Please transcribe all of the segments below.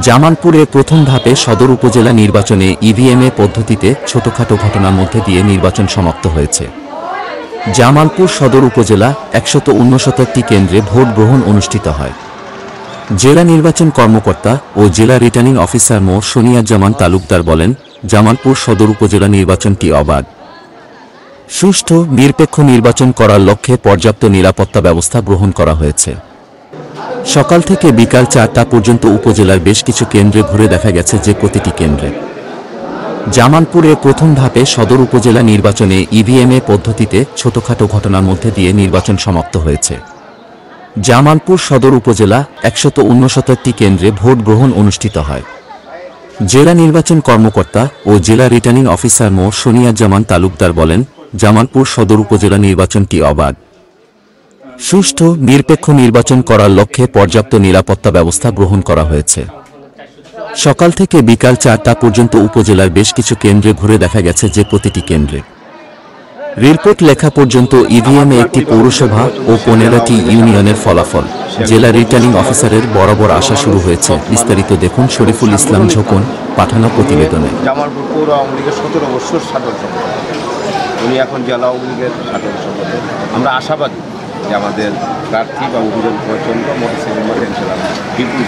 জামালপুরে প্রথম ধাপে সদর উপজেলা নির্বাচনে ইভিএমএ পদ্ধতিতে ছোটখাটো ঘটনার মধ্যে দিয়ে নির্বাচন সমাপ্ত হয়েছে। জামালপুর সদর উপজেলা ১৬৯টি কেন্দ্রে ভোট গ্রহণ অনুষ্ঠিত হয়। জেলা নির্বাচন কর্মকর্তা ও জেলা রিটার্নিং অফিসার মো সোনিয়াজ্জামান তালুকদার বলেন, জামালপুর সদর উপজেলা নির্বাচনটি অবাধ, সুষ্ঠু, নিরপেক্ষ নির্বাচন করার লক্ষ্যে পর্যাপ্ত নিরাপত্তা ব্যবস্থা গ্রহণ করা হয়েছে। সকাল থেকে বিকাল ৪টা পর্যন্ত উপজেলার বেশ কিছু কেন্দ্রে ঘুরে দেখা গেছে যে প্রতিটি কেন্দ্রে জামালপুরে প্রথম ধাপে সদর উপজেলা নির্বাচনে ইভিএমএ পদ্ধতিতে ছোটখাটো ঘটনার মধ্যে দিয়ে নির্বাচন সমাপ্ত হয়েছে। জামালপুর সদর উপজেলা ১৬৯টি কেন্দ্রে ভোট গ্রহণ অনুষ্ঠিত হয়। জেলা নির্বাচন কর্মকর্তা ও জেলা রিটার্নিং অফিসার মো সোনিয়াজ্জামান তালুকদার বলেন, জামালপুর সদর উপজেলা নির্বাচনটি অবাধ, সুষ্ঠু, নিরপেক্ষ নির্বাচন করার লক্ষ্যে পর্যাপ্ত নিরাপত্তা ব্যবস্থা গ্রহণ করা হয়েছে। সকাল থেকে বিকাল ৪টা পর্যন্ত উপজেলার বেশ কিছু কেন্দ্রে ঘুরে দেখা গেছে যে প্রতিটি কেন্দ্রে রিপোর্ট লেখা পর্যন্ত ইভিএমে একটি পৌরসভা ও ১৫টি ইউনিয়নের ফলাফল জেলা রিটার্নিং অফিসারের বরাবর আসা শুরু হয়েছে। বিস্তারিত দেখুন শরীফুল ইসলাম ঝোকন পাঠানো প্রতিবেদনে। জামালপুর পৌর আওয়ামী লীগের ১৭ বছর সাধারণ সম্পাদক, উনি এখন জেলা আওয়ামী লীগের সাধারণ সম্পাদক। আমরা আশাবাদী যে আমাদের প্রার্থী বা অভিযোগ প্রচণ্ড বিপুল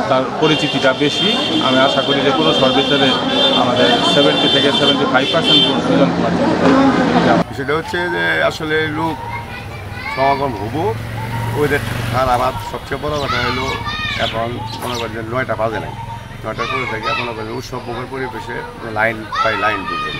তার পরিচিতিটা বেশি। আমি আশা করি যে কোনো সর্বিচারে আমাদের 70 থেকে 75% প্রয়োজন। সেটা হচ্ছে যে আসলে লোক সমাগম হবো, ওদের খারাপ। সবচেয়ে বড় কথা হলো এখন মনে করেন যে ৯টা বাজে নাই, ৯টার পরে থেকে মনে করেন উৎসব মুখের পরিবেশে লাইন বাই লাইন বুঝবেন